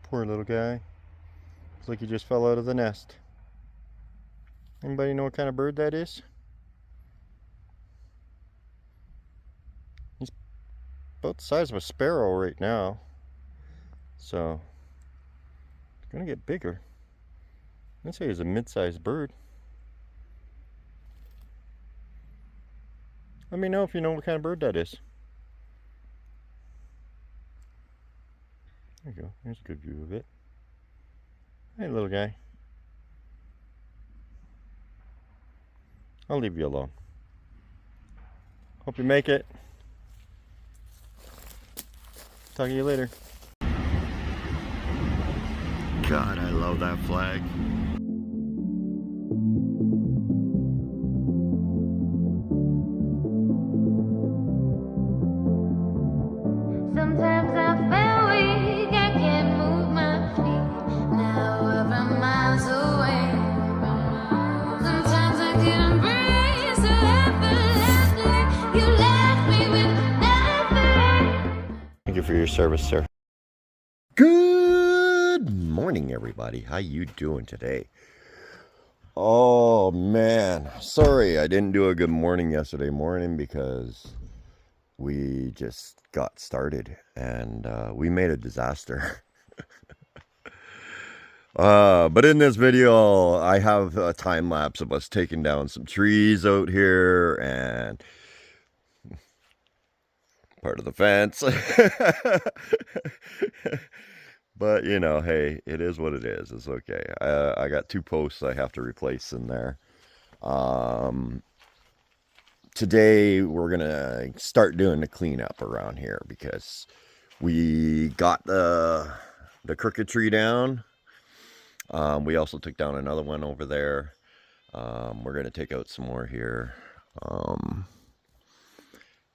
Poor little guy. Looks like he just fell out of the nest. Anybody know what kind of bird that is? He's about the size of a sparrow right now. So, it's gonna get bigger. I'd say he's a mid-sized bird. Let me know if you know what kind of bird that is. There you go. There's a good view of it. Hey, little guy. I'll leave you alone. Hope you make it. Talk to you later. God, I love that flag. Sometimes I feel weak, I can't move my feet. Now we're miles away. Sometimes I can't embrace so effortlessly. You left me with nothing. Thank you for your service, sir. Good morning, everybody. How you doing today? Oh man, sorry I didn't do a good morning yesterday morning because we just got started and we made a disaster. But in this video I have a time lapse of us taking down some trees out here and part of the fence. But you know, hey, it is what it is. It's okay. I got 2 posts I have to replace in there. Today we're gonna start doing the cleanup around here because we got the crooked tree down. We also took down another one over there. We're gonna take out some more here.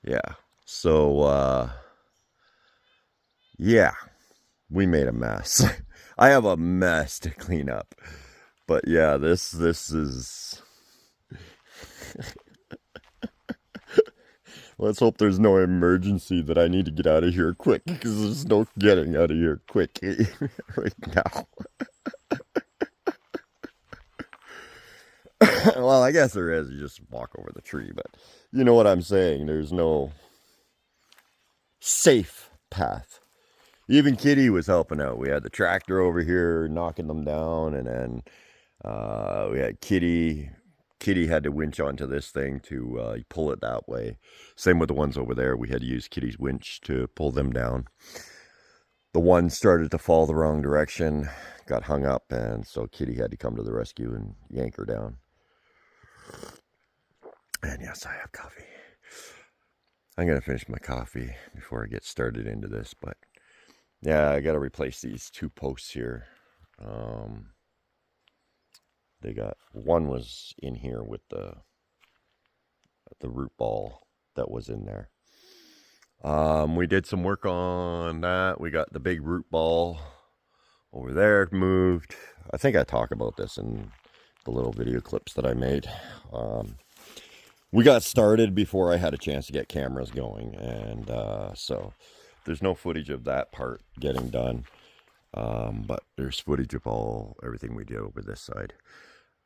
Yeah, so yeah, we made a mess. I have a mess to clean up, but yeah, this is let's hope there's no emergency that I need to get out of here quick, because there's no getting out of here quick right now. Well, I guess there is. You just walk over the tree, but you know what I'm saying. There's no safe path. Even Kitty was helping out. We had the tractor over here knocking them down, and then we had Kitty. Kitty had to winch onto this thing to pull it that way. Same with the ones over there. We had to use Kitty's winch to pull them down. The one started to fall the wrong direction, got hung up, and so Kitty had to come to the rescue and yank her down. And yes, I have coffee. I'm going to finish my coffee before I get started into this, but yeah, I got to replace these 2 posts here. They got, one was in here with the root ball that was in there. We did some work on that. We got the big root ball over there moved. I think I talk about this in the little video clips that I made. We got started before I had a chance to get cameras going, and so there's no footage of that part getting done, but there's footage of everything we did over this side.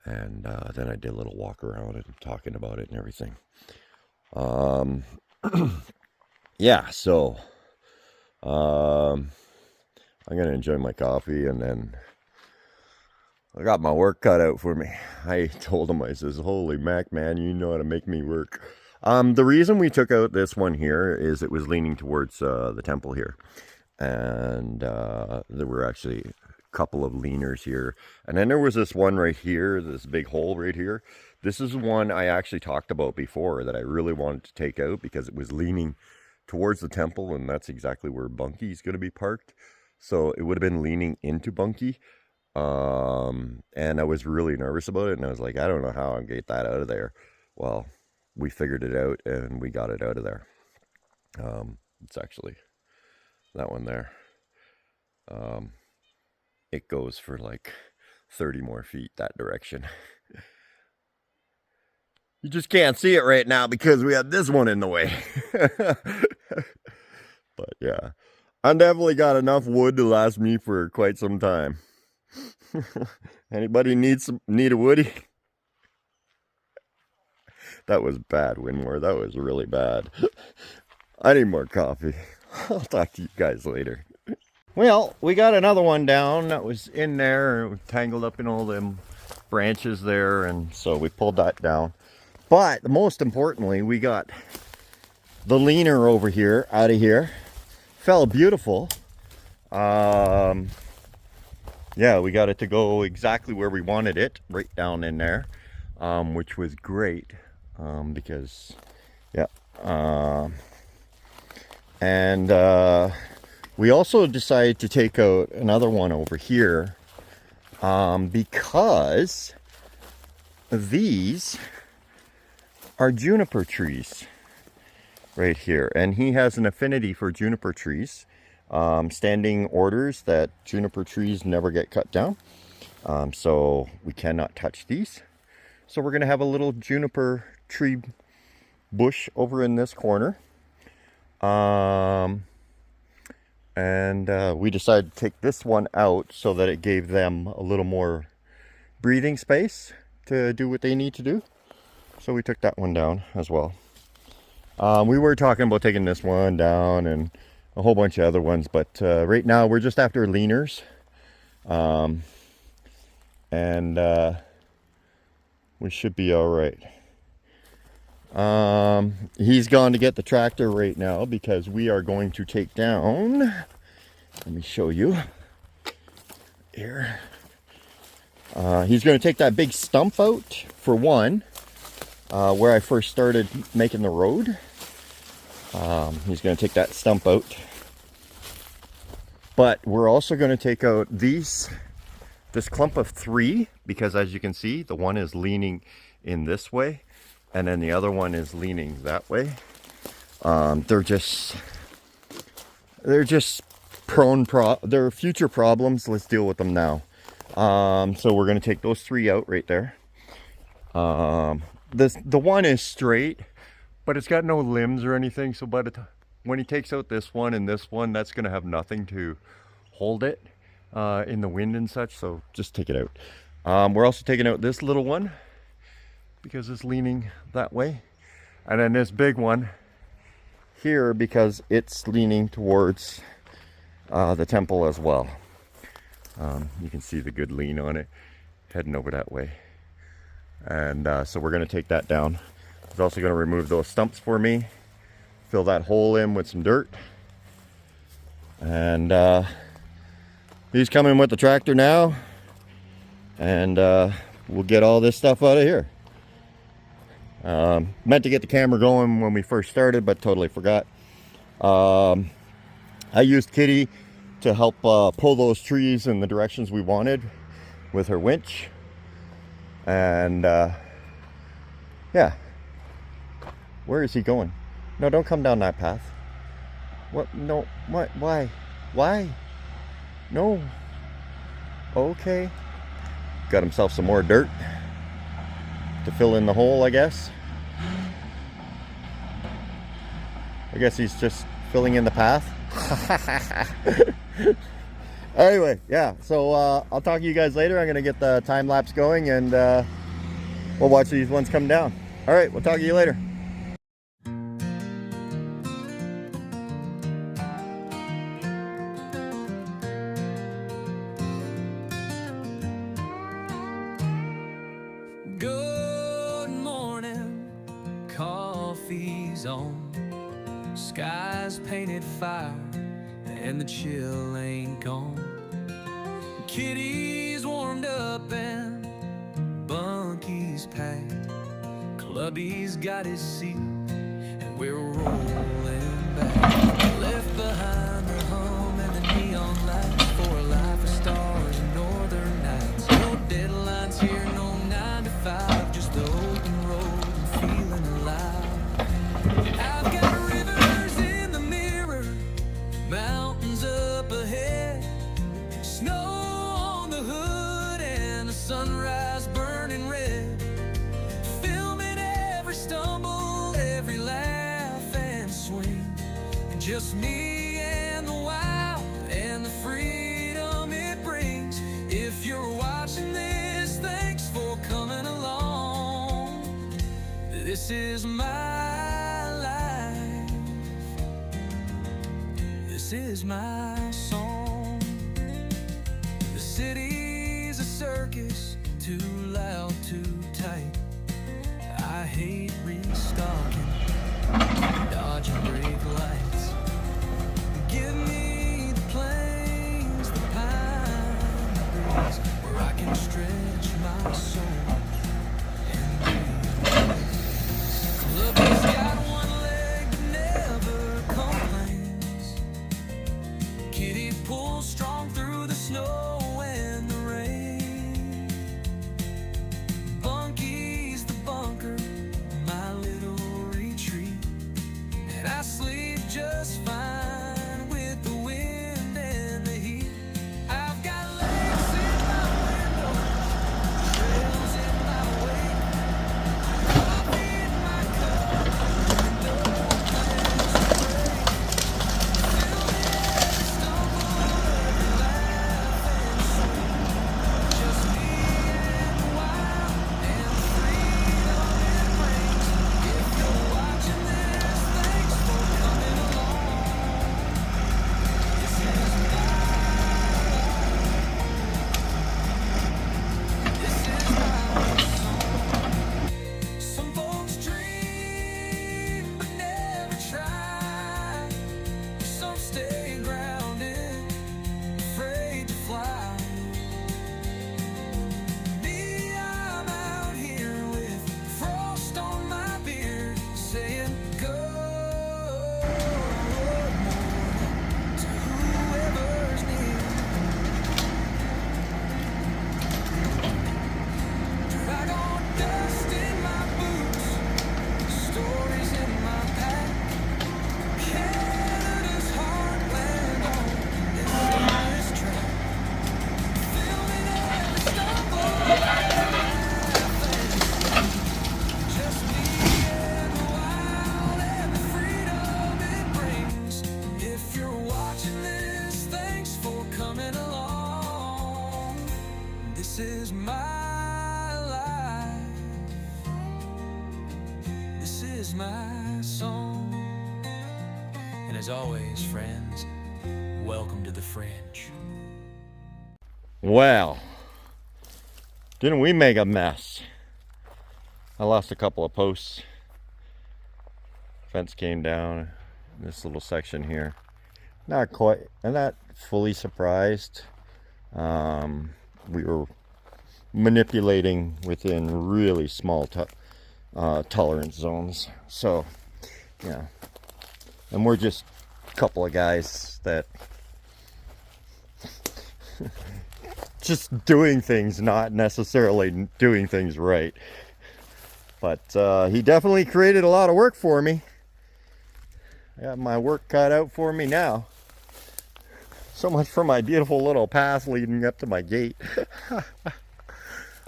And then I did a little walk around and talking about it and everything. Yeah, so I'm gonna enjoy my coffee, and then I got my work cut out for me. I told him, I says, holy mac, man, you know how to make me work. The reason we took out this one here is it was leaning towards the temple here, and there were actually couple of leaners here, and then there was this one right here, this big hole right here. This is one I actually talked about before that I really wanted to take out because it was leaning towards the temple, and that's exactly where Bunky's going to be parked, so it would have been leaning into Bunky. And I was really nervous about it, and I was like, I don't know how I'll get that out of there. Well, we figured it out and we got it out of there. It's actually that one there. It goes for like 30 more feet that direction. You just can't see it right now because we have this one in the way. But yeah, I definitely got enough wood to last me for quite some time. Anybody need a woody? That was bad, Winmore. That was really bad. I need more coffee. I'll talk to you guys later. Well, we got another one down that was in there, tangled up in all them branches there, and so we pulled that down. But most importantly, we got the leaner over here, out of here. Fell beautiful. Yeah, we got it to go exactly where we wanted it, right down in there, which was great, because, yeah. We also decided to take out another one over here, because these are juniper trees right here, and he has an affinity for juniper trees. Standing orders that juniper trees never get cut down, so we cannot touch these. So we're gonna have a little juniper tree bush over in this corner, we decided to take this one out so that it gave them a little more breathing space to do what they need to do. So we took that one down as well. We were talking about taking this one down and a whole bunch of other ones, but right now we're just after leaners. We should be all right. He's gone to get the tractor right now because we are going to take down, let me show you here. He's going to take that big stump out for one, where I first started making the road. He's going to take that stump out, but we're also going to take out this clump of 3, because as you can see, the one is leaning in this way and then the other one is leaning that way. They're just they're future problems. Let's deal with them now. So we're going to take those 3 out right there. The one is straight, but it's got no limbs or anything, so by the time when he takes out this one and this one, that's going to have nothing to hold it in the wind and such, so just take it out. We're also taking out this little one because it's leaning that way, and then this big one here because it's leaning towards the temple as well. You can see the good lean on it heading over that way, and so we're going to take that down. He's also going to remove those stumps for me, fill that hole in with some dirt, and he's coming with the tractor now, and we'll get all this stuff out of here. Meant to get the camera going when we first started, but totally forgot. I used Kitty to help pull those trees in the directions we wanted with her winch, and yeah. Where is he going? No, don't come down that path. What? No. What? Why? Why? No. Okay. Got himself some more dirt to fill in the hole, I guess. I guess he's just filling in the path. Anyway, yeah. So I'll talk to you guys later. I'm gonna get the time lapse going, and we'll watch these ones come down. All right. We'll talk to you later. Good morning, coffee's on, skies painted fire, and the chill ain't gone. Kitty's warmed up and Bunky's packed, Clubby's got his seat, and we're rolling back. Left behind the hum and the neon lights for a life of stars and northern nights. No deadlines here, no 9 to 5, just the open road and feeling alive. I've got rivers in the mirror, mountains up ahead, snow on the hood and a sunrise burning red, filming every stumble, every laugh and swing, and just me and the wild. is my life. This is my song. The city's a circus, too loud, too tight. I hate restocking, dodging brake lights. Give me the plains, the pine, the breeze, where I can stretch my soul and breathe. Clubby's got one leg that never complains. Kitty pulls strong through the snow and the rain. Bunky's the bunker, my little retreat, and I sleep just fine with the wind and the heat. I've got lakes in my window, trails in my wake, coffee in my cup, no plans to break. Fill me every stumble, every laugh and swing. Just me and the wild and the freedom it brings. If you're watching this, thanks for coming along. This is my song. Some folks dream but never try. Some stay grounded, afraid to fly. Me, I'm out here with frost on my beard, saying good morning to whoever's near. Drag on dust in my boots, stories in my pack. Canada's heartland on this endless track. Filming every stumble, every laugh and swing. Just me and the wild and the freedom it brings. If you're watching this, thanks for coming along. This is my life. This is my song. And as always, friends, welcome to the fringe. Well, didn't we make a mess? I lost a couple of posts. Fence came down in this little section here. Not quite, I'm not fully surprised. We were manipulating within really small tolerance zones. So, yeah. And we're just a couple of guys that just doing things, not necessarily doing things right. But he definitely created a lot of work for me. I got my work cut out for me now. So much for my beautiful little path leading up to my gate.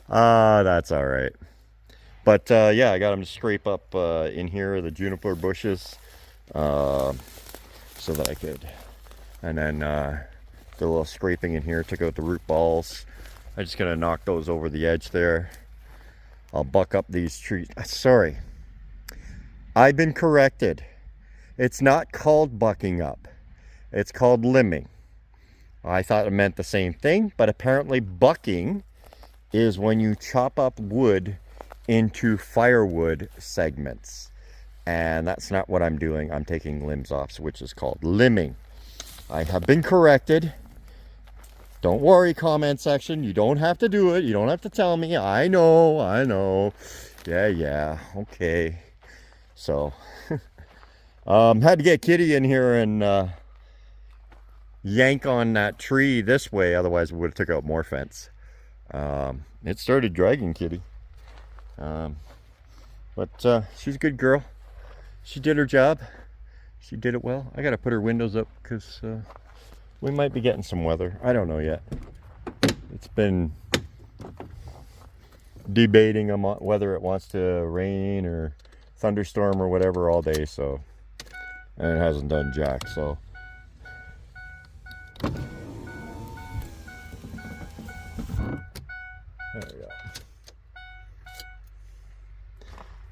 That's all right. But yeah, I got him to scrape up in here the juniper bushes so that I could, and then did a little scraping in here, took out the root balls. I'm just gonna knock those over the edge there. I'll buck up these trees. Sorry, I've been corrected. It's not called bucking up. It's called limbing. I thought it meant the same thing, but apparently bucking is when you chop up wood into firewood segments. And that's not what I'm doing. I'm taking limbs off, which is called limbing. I have been corrected. Don't worry, comment section. You don't have to do it. You don't have to tell me. I know. Yeah, okay. So, had to get Kitty in here and yank on that tree this way. Otherwise, we would have took out more fence. It started dragging Kitty. But she's a good girl. She did her job. She did it well. I got to put her windows up because we might be getting some weather. I don't know yet. It's been debating on whether it wants to rain or thunderstorm or whatever all day. So, and it hasn't done jack. So. There we go.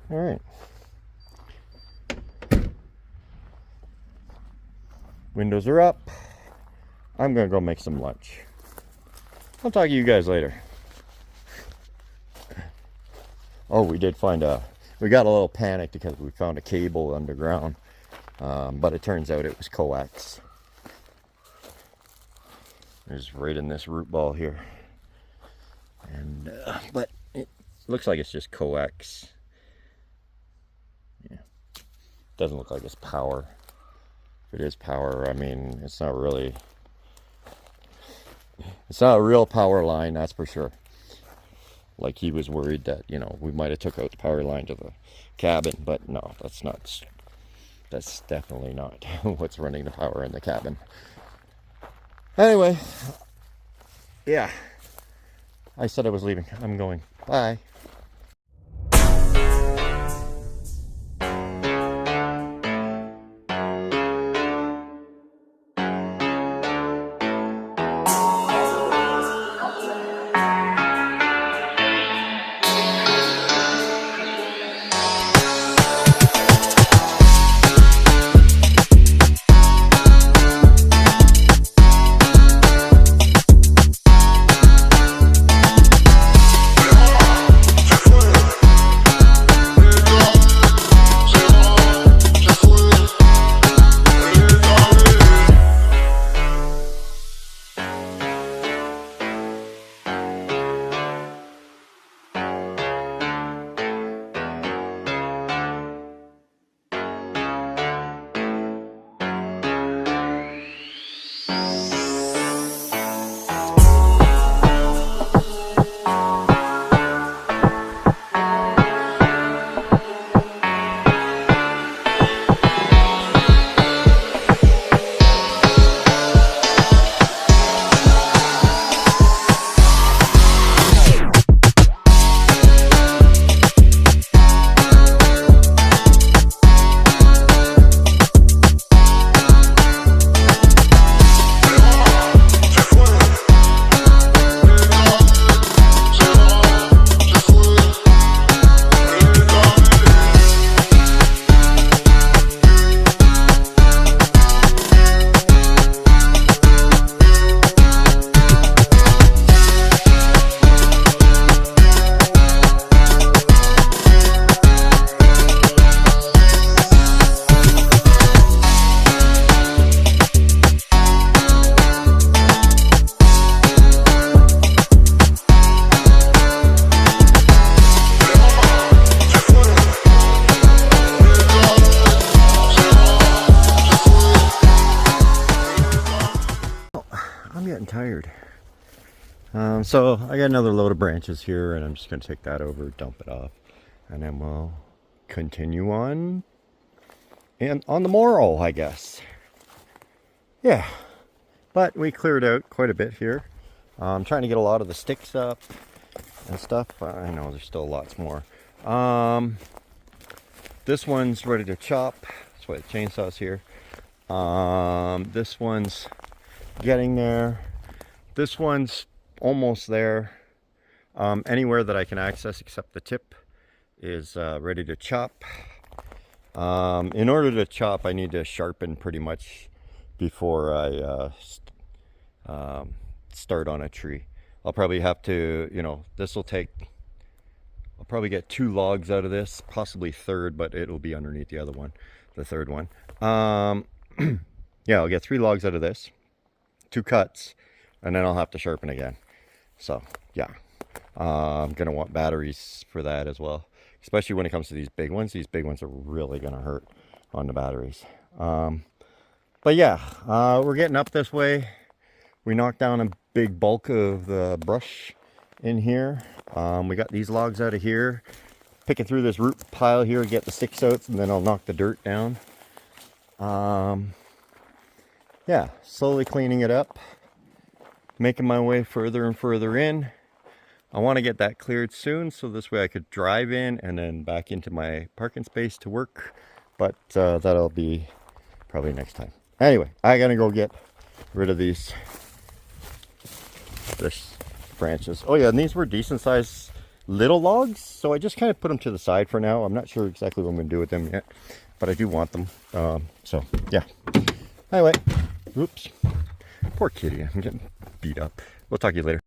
All right. Windows are up. I'm gonna go make some lunch. I'll talk to you guys later. Oh, we did find we got a little panicked because we found a cable underground. But it turns out it was coax. It's right in this root ball here. And but it looks like it's just coax. Yeah. Doesn't look like it's power. If it is power, I mean, it's not really, it's not a real power line, that's for sure. Like he was worried that, you know, we might have took out the power line to the cabin, but no, that's definitely not what's running the power in the cabin. Anyway, yeah, I said I was leaving. I'm going. Bye. Getting tired. So I got another load of branches here, and I'm just going to take that over, dump it off, and then we'll continue on and on the morrow, I guess. Yeah, but we cleared out quite a bit here. I'm trying to get a lot of the sticks up and stuff. I know there's still lots more. This one's ready to chop. That's why the chainsaw's here. This one's getting there. This one's almost there. Anywhere that I can access except the tip is ready to chop. In order to chop, I need to sharpen pretty much before I start on a tree. I'll probably have to, you know, this will take, I'll probably get 2 logs out of this, possibly third, but it'll be underneath the other one, the third one. Yeah, I'll get 3 logs out of this, 2 cuts, and then I'll have to sharpen again. So yeah, I'm gonna want batteries for that as well, especially when it comes to these big ones. These big ones are really gonna hurt on the batteries. But yeah, we're getting up this way. We knocked down a big bulk of the brush in here. We got these logs out of here, picking through this root pile here, get the sticks out, and then I'll knock the dirt down. Yeah, slowly cleaning it up, making my way further and further in. I want to get that cleared soon, so this way I could drive in and then back into my parking space to work, but that'll be probably next time. Anyway, I gotta go get rid of these branches. Oh yeah, and these were decent sized little logs, so I just kind of put them to the side for now. I'm not sure exactly what I'm gonna do with them yet, but I do want them. So yeah, Anyway, oops. Poor kitty. I'm getting beat up. We'll talk to you later.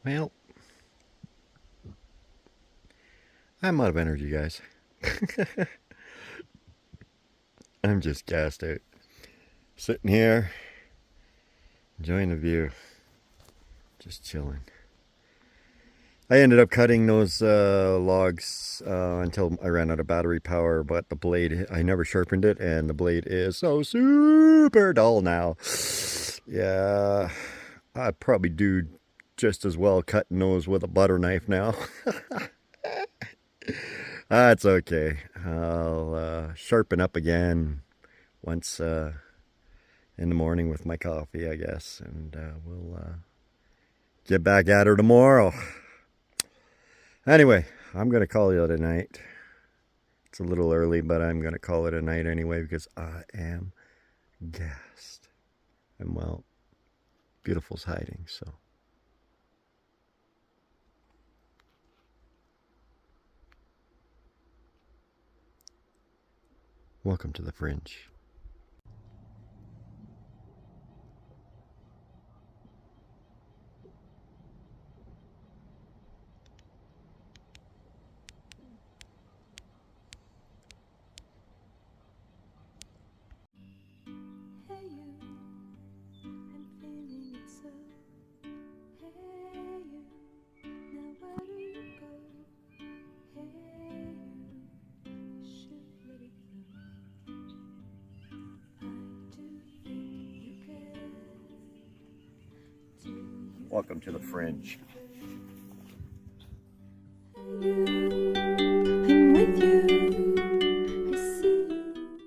Well, I'm out of energy, guys. I'm just gassed out. Sitting here, enjoying the view. Just chilling. I ended up cutting those logs until I ran out of battery power, but the blade, I never sharpened it, and the blade is so super dull now. Yeah, I'd probably do just as well cutting those with a butter knife now. That's okay. I'll sharpen up again once in the morning with my coffee, I guess, and we'll get back at her tomorrow. Anyway, I'm going to call it a night. It's a little early, but I'm going to call it a night anyway because I am gassed. And well, beautiful's hiding, so. Welcome to the Fringe. Hey you, I'm feeling it so. Hey you, now where do you go? Hey you, should let it go. I do think you care. Do you? Welcome to the Fringe. You